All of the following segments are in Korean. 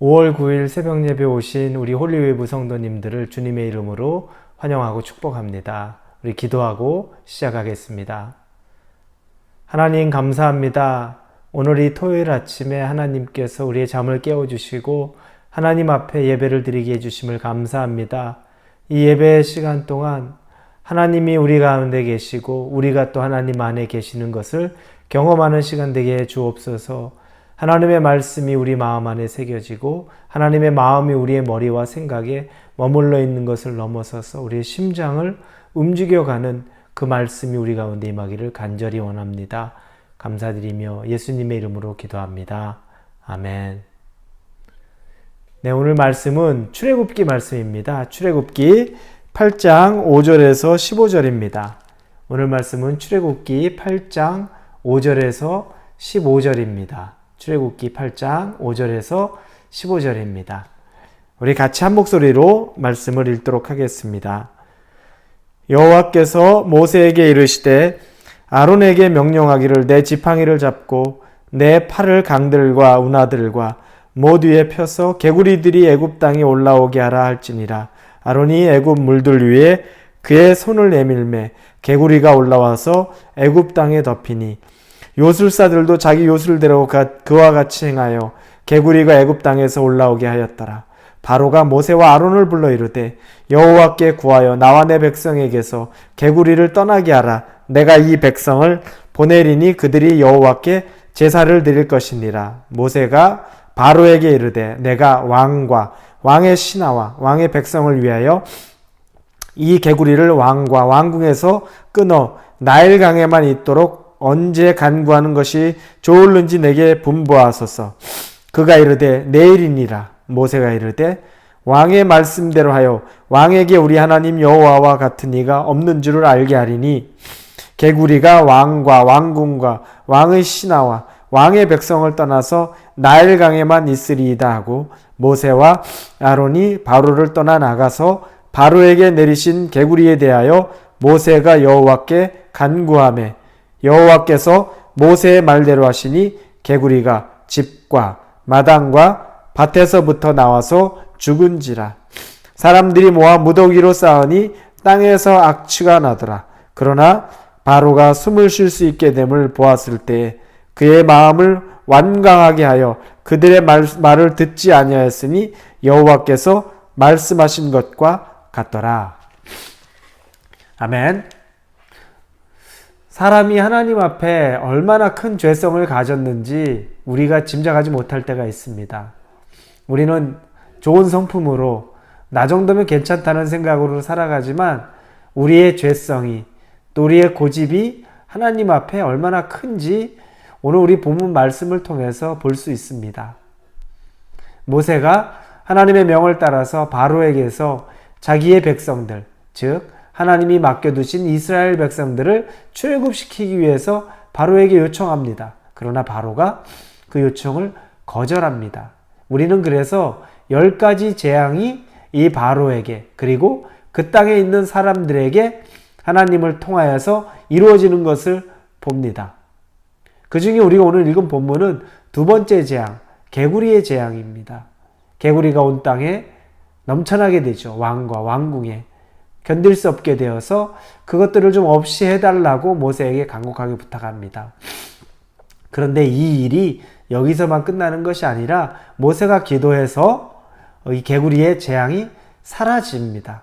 5월 9일 새벽 예배 오신 우리 홀리웨이브 성도님들을 주님의 이름으로 환영하고 축복합니다. 우리 기도하고 시작하겠습니다. 하나님 감사합니다. 오늘 이 토요일 아침에 하나님께서 우리의 잠을 깨워주시고 하나님 앞에 예배를 드리게 해주심을 감사합니다. 이 예배 시간 동안 하나님이 우리 가운데 계시고 우리가 또 하나님 안에 계시는 것을 경험하는 시간 되게 해 주옵소서. 하나님의 말씀이 우리 마음 안에 새겨지고 하나님의 마음이 우리의 머리와 생각에 머물러 있는 것을 넘어서서 우리의 심장을 움직여가는 그 말씀이 우리 가운데 임하기를 간절히 원합니다. 감사드리며 예수님의 이름으로 기도합니다. 아멘. 네, 오늘 말씀은 출애굽기 말씀입니다. 출애굽기 8장 5절에서 15절입니다. 오늘 말씀은 출애굽기 8장 5절에서 15절입니다. 출애굽기 8장 5절에서 15절입니다. 우리 같이 한 목소리로 말씀을 읽도록 하겠습니다. 여호와께서 모세에게 이르시되 아론에게 명령하기를 내 지팡이를 잡고 내 팔을 강들과 운하들과 모두에 펴서 개구리들이 애굽 땅에 올라오게 하라 할지니라. 아론이 애굽 물들 위에 그의 손을 내밀매 개구리가 올라와서 애굽 땅에 덮이니 요술사들도 자기 요술대로 그와 같이 행하여 개구리가 애굽 땅에서 올라오게 하였더라. 바로가 모세와 아론을 불러 이르되 여호와께 구하여 나와 내 백성에게서 개구리를 떠나게 하라. 내가 이 백성을 보내리니 그들이 여호와께 제사를 드릴 것이니라. 모세가 바로에게 이르되 내가 왕과 왕의 신하와 왕의 백성을 위하여 이 개구리를 왕과 왕궁에서 끊어 나일강에만 있도록 언제 간구하는 것이 좋을는지 내게 분부하소서. 그가 이르되 내일이니라. 모세가 이르되 왕의 말씀대로 하여 왕에게 우리 하나님 여호와와 같은 이가 없는 줄을 알게 하리니 개구리가 왕과 왕궁과 왕의 신하와 왕의 백성을 떠나서 나일강에만 있으리이다 하고 모세와 아론이 바로를 떠나 나가서 바로에게 내리신 개구리에 대하여 모세가 여호와께 간구하매 여호와께서 모세의 말대로 하시니 개구리가 집과 마당과 밭에서부터 나와서 죽은지라. 사람들이 모아 무더기로 쌓으니 땅에서 악취가 나더라. 그러나 바로가 숨을 쉴 수 있게 됨을 보았을 때 그의 마음을 완강하게 하여 그들의 말을 듣지 아니하였으니 여호와께서 말씀하신 것과 같더라. 아멘. 사람이 하나님 앞에 얼마나 큰 죄성을 가졌는지 우리가 짐작하지 못할 때가 있습니다. 우리는 좋은 성품으로 나 정도면 괜찮다는 생각으로 살아가지만 우리의 죄성이 또 우리의 고집이 하나님 앞에 얼마나 큰지 오늘 우리 본문 말씀을 통해서 볼 수 있습니다. 모세가 하나님의 명을 따라서 바로에게서 자기의 백성들, 즉 하나님이 맡겨두신 이스라엘 백성들을 출애굽시키기 위해서 바로에게 요청합니다. 그러나 바로가 그 요청을 거절합니다. 우리는 그래서 10가지 재앙이 이 바로에게 그리고 그 땅에 있는 사람들에게 하나님을 통하여서 이루어지는 것을 봅니다. 그 중에 우리가 오늘 읽은 본문은 두 번째 재앙, 개구리의 재앙입니다. 개구리가 온 땅에 넘쳐나게 되죠. 왕과 왕궁에. 견딜 수 없게 되어서 그것들을 좀 없이 해달라고 모세에게 간곡하게 부탁합니다. 그런데 이 일이 여기서만 끝나는 것이 아니라 모세가 기도해서 이 개구리의 재앙이 사라집니다.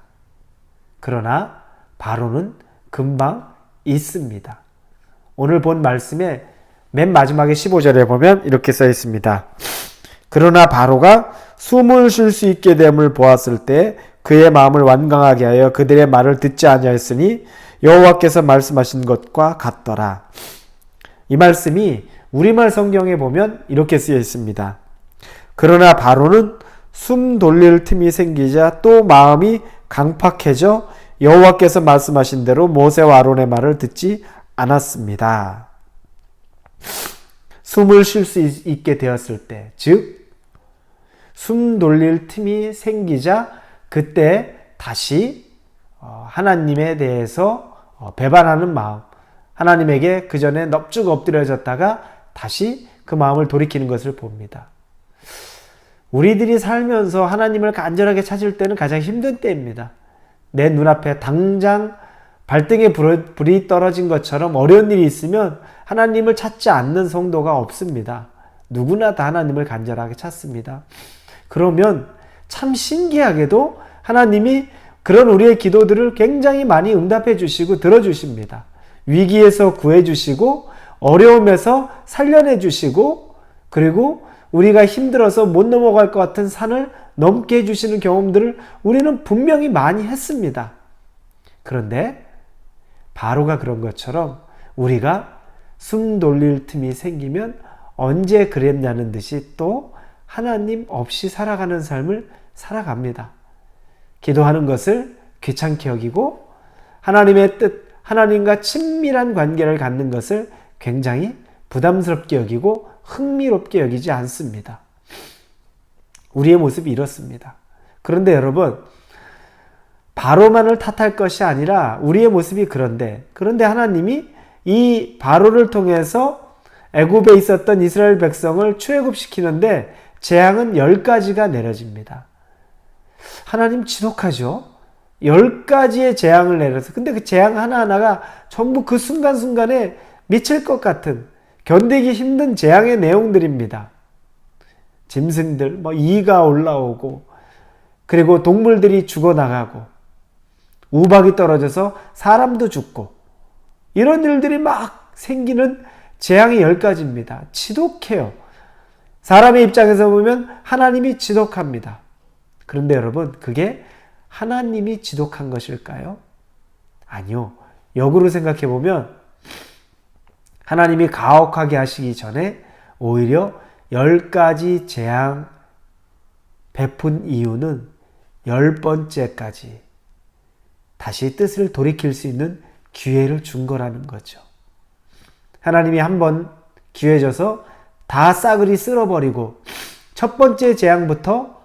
그러나 바로는 금방 있습니다. 오늘 본 말씀의 맨 마지막에 15절에 보면 이렇게 써 있습니다. 그러나 바로가 숨을 쉴 수 있게 됨을 보았을 때 그의 마음을 완강하게 하여 그들의 말을 듣지 아니하였으니 여호와께서 말씀하신 것과 같더라. 이 말씀이 우리말 성경에 보면 이렇게 쓰여 있습니다. 그러나 바로는 숨 돌릴 틈이 생기자 또 마음이 강팍해져 여호와께서 말씀하신 대로 모세와 아론의 말을 듣지 않았습니다. 숨을 쉴 수 있게 되었을 때, 즉 숨 돌릴 틈이 생기자 그때 다시 하나님에 대해서 배반하는 마음, 하나님에게 그 전에 넙죽 엎드려졌다가 다시 그 마음을 돌이키는 것을 봅니다. 우리들이 살면서 하나님을 간절하게 찾을 때는 가장 힘든 때입니다. 내 눈앞에 당장 발등에 불이 떨어진 것처럼 어려운 일이 있으면 하나님을 찾지 않는 성도가 없습니다. 누구나 다 하나님을 간절하게 찾습니다. 그러면 참 신기하게도 하나님이 그런 우리의 기도들을 굉장히 많이 응답해 주시고 들어주십니다. 위기에서 구해 주시고 어려움에서 살려내 주시고 그리고 우리가 힘들어서 못 넘어갈 것 같은 산을 넘게 해주시는 경험들을 우리는 분명히 많이 했습니다. 그런데 바로가 그런 것처럼 우리가 숨 돌릴 틈이 생기면 언제 그랬냐는 듯이 또 하나님 없이 살아가는 삶을 살아갑니다. 기도하는 것을 귀찮게 여기고 하나님의 뜻, 하나님과 친밀한 관계를 갖는 것을 굉장히 부담스럽게 여기고 흥미롭게 여기지 않습니다. 우리의 모습이 이렇습니다. 그런데 여러분, 바로만을 탓할 것이 아니라 우리의 모습이 그런데 하나님이 이 바로를 통해서 애굽에 있었던 이스라엘 백성을 출애굽시키는데 재앙은 10가지가 내려집니다. 하나님 지독하죠? 10가지의 재앙을 내려서 근데 그 재앙 하나하나가 전부 그 순간순간에 미칠 것 같은 견디기 힘든 재앙의 내용들입니다. 짐승들, 이가 올라오고 그리고 동물들이 죽어나가고 우박이 떨어져서 사람도 죽고 이런 일들이 막 생기는 재앙이 10가지입니다. 지독해요. 사람의 입장에서 보면 하나님이 지독합니다. 그런데 여러분, 그게 하나님이 지독한 것일까요? 아니요. 역으로 생각해 보면 하나님이 가혹하게 하시기 전에 오히려 10가지 재앙 베푼 이유는 10번째까지 다시 뜻을 돌이킬 수 있는 기회를 준 거라는 거죠. 하나님이 한번 기회 줘서 다 싸그리 쓸어버리고 첫 번째 재앙부터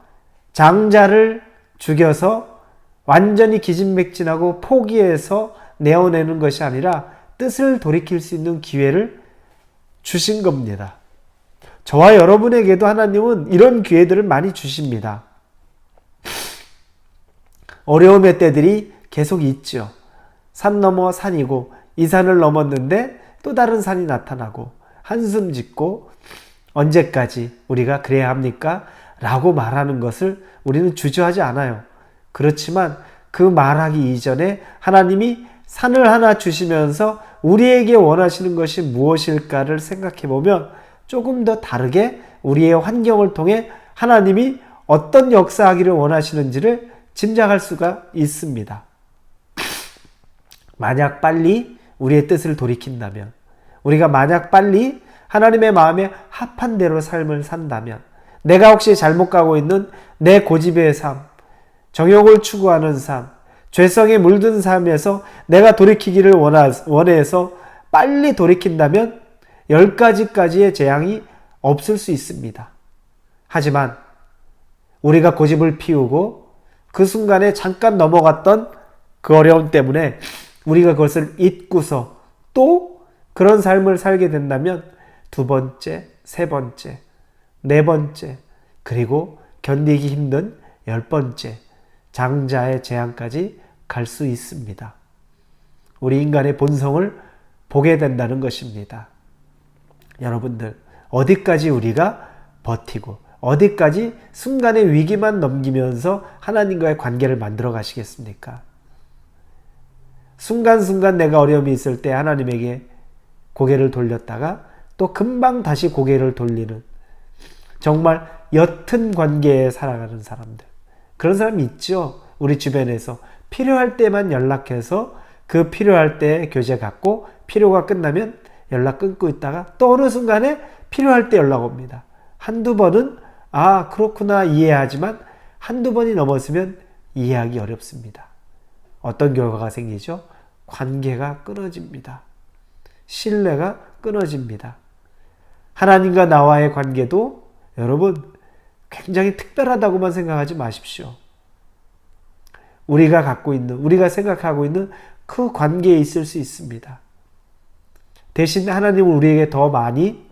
장자를 죽여서 완전히 기진맥진하고 포기해서 내어내는 것이 아니라 뜻을 돌이킬 수 있는 기회를 주신 겁니다. 저와 여러분에게도 하나님은 이런 기회들을 많이 주십니다. 어려움의 때들이 계속 있죠. 산 넘어 산이고 이 산을 넘었는데 또 다른 산이 나타나고 한숨 짓고 언제까지 우리가 그래야 합니까? 라고 말하는 것을 우리는 주저하지 않아요. 그렇지만 그 말하기 이전에 하나님이 산을 하나 주시면서 우리에게 원하시는 것이 무엇일까를 생각해 보면 조금 더 다르게 우리의 환경을 통해 하나님이 어떤 역사하기를 원하시는지를 짐작할 수가 있습니다. 만약 빨리 우리의 뜻을 돌이킨다면, 우리가 만약 빨리 하나님의 마음에 합한 대로 삶을 산다면, 내가 혹시 잘못 가고 있는 내 고집의 삶, 정욕을 추구하는 삶, 죄성에 물든 삶에서 내가 돌이키기를 원해서 빨리 돌이킨다면 10가지까지의 재앙이 없을 수 있습니다. 하지만 우리가 고집을 피우고 그 순간에 잠깐 넘어갔던 그 어려움 때문에 우리가 그것을 잊고서 또 그런 삶을 살게 된다면 2번째, 3번째, 4번째, 그리고 견디기 힘든 10번째 장자의 재앙까지 갈 수 있습니다. 우리 인간의 본성을 보게 된다는 것입니다. 여러분들, 어디까지 우리가 버티고 어디까지 순간의 위기만 넘기면서 하나님과의 관계를 만들어 가시겠습니까? 순간순간 내가 어려움이 있을 때 하나님에게 고개를 돌렸다가 또 금방 다시 고개를 돌리는 정말 옅은 관계에 살아가는 사람들, 그런 사람이 있죠. 우리 주변에서 필요할 때만 연락해서 그 필요할 때 교제 갖고 필요가 끝나면 연락 끊고 있다가 또 어느 순간에 필요할 때 연락 옵니다. 한두 번은 그렇구나 이해하지만 한두 번이 넘었으면 이해하기 어렵습니다. 어떤 결과가 생기죠? 관계가 끊어집니다. 신뢰가 끊어집니다. 하나님과 나와의 관계도 여러분 굉장히 특별하다고만 생각하지 마십시오. 우리가 생각하고 있는 그 관계에 있을 수 있습니다. 대신 하나님은 우리에게 더 많이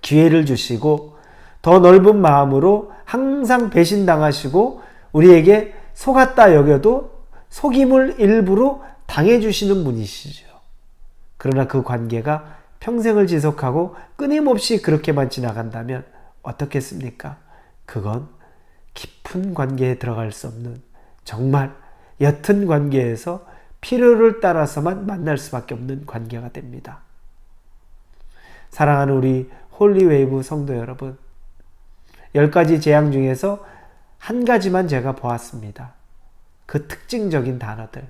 기회를 주시고 더 넓은 마음으로 항상 배신당하시고 우리에게 속았다 여겨도 속임을 일부러 당해주시는 분이시죠. 그러나 그 관계가 평생을 지속하고 끊임없이 그렇게만 지나간다면 어떻겠습니까? 그건 깊은 관계에 들어갈 수 없는 정말 옅은 관계에서 필요를 따라서만 만날 수밖에 없는 관계가 됩니다. 사랑하는 우리 홀리웨이브 성도 여러분, 10가지 재앙 중에서 한 가지만 제가 보았습니다. 그 특징적인 단어들.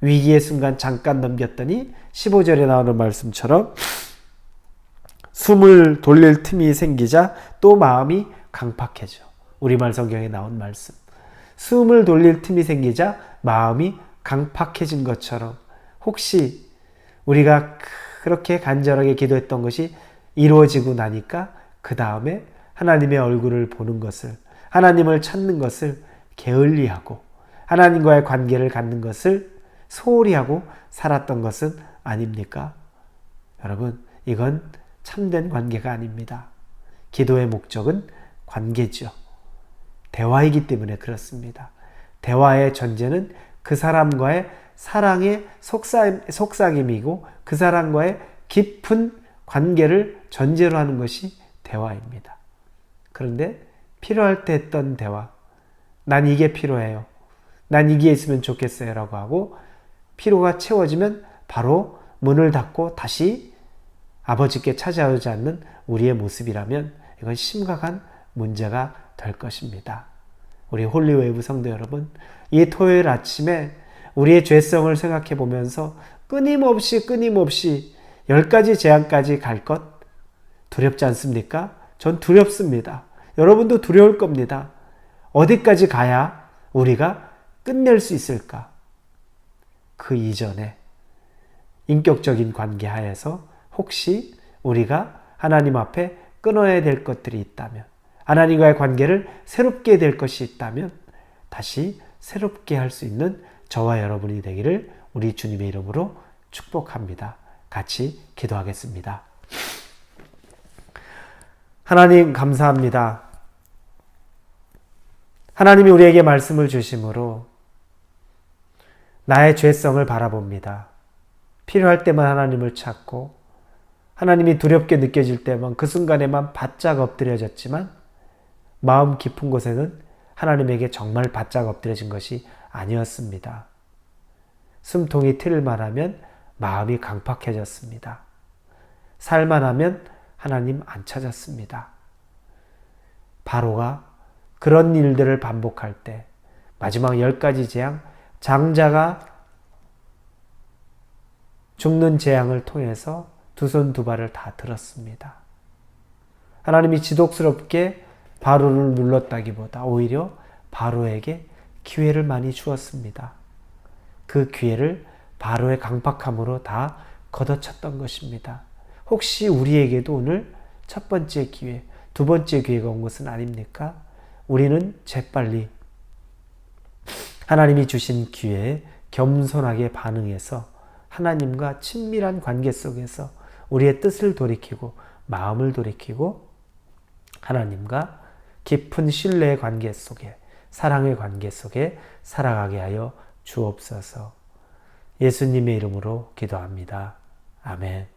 위기의 순간 잠깐 넘겼더니 15절에 나오는 말씀처럼 숨을 돌릴 틈이 생기자 또 마음이 강팍해져. 우리말 성경에 나온 말씀. 숨을 돌릴 틈이 생기자 마음이 강팍해진 것처럼 혹시 우리가 그렇게 간절하게 기도했던 것이 이루어지고 나니까 그 다음에 하나님의 얼굴을 보는 것을, 하나님을 찾는 것을 게을리하고 하나님과의 관계를 갖는 것을 소홀히 하고 살았던 것은 아닙니까? 여러분, 이건 참된 관계가 아닙니다. 기도의 목적은 관계죠. 대화이기 때문에 그렇습니다. 대화의 전제는 그 사람과의 사랑의 속삭임이고 그 사람과의 깊은 관계를 전제로 하는 것이 대화입니다. 그런데 필요할 때 했던 대화, 난 이게 필요해요. 난 이게 있으면 좋겠어요 라고 하고 필요가 채워지면 바로 문을 닫고 다시 아버지께 찾아오지 않는 우리의 모습이라면 이건 심각한 문제가 될 것입니다. 우리 홀리웨이브 성도 여러분, 이 토요일 아침에 우리의 죄성을 생각해 보면서 끊임없이 10가지 재앙까지 갈 것 두렵지 않습니까? 전 두렵습니다. 여러분도 두려울 겁니다. 어디까지 가야 우리가 끝낼 수 있을까? 그 이전에 인격적인 관계 하에서 혹시 우리가 하나님 앞에 끊어야 될 것들이 있다면, 하나님과의 관계를 새롭게 될 것이 있다면 다시 새롭게 할 수 있는 저와 여러분이 되기를 우리 주님의 이름으로 축복합니다. 같이 기도하겠습니다. 하나님 감사합니다. 하나님이 우리에게 말씀을 주심으로 나의 죄성을 바라봅니다. 필요할 때만 하나님을 찾고 하나님이 두렵게 느껴질 때만 그 순간에만 바짝 엎드려졌지만 마음 깊은 곳에는 하나님에게 정말 바짝 엎드려진 것이 아니었습니다. 숨통이 트일만 하면 마음이 강팍해졌습니다. 살만 하면 하나님 안 찾았습니다. 바로가 그런 일들을 반복할 때 마지막 10가지 재앙, 장자가 죽는 재앙을 통해서 두 손 두 발을 다 들었습니다. 하나님이 지독스럽게 바로를 눌렀다기보다 오히려 바로에게 기회를 많이 주었습니다. 그 기회를 바로의 강팍함으로 다 걷어찼던 것입니다. 혹시 우리에게도 오늘 첫 번째 기회, 두 번째 기회가 온 것은 아닙니까? 우리는 재빨리 하나님이 주신 기회에 겸손하게 반응해서 하나님과 친밀한 관계 속에서 우리의 뜻을 돌이키고 마음을 돌이키고 하나님과 깊은 신뢰의 관계 속에, 사랑의 관계 속에 살아가게 하여 주옵소서. 예수님의 이름으로 기도합니다. 아멘.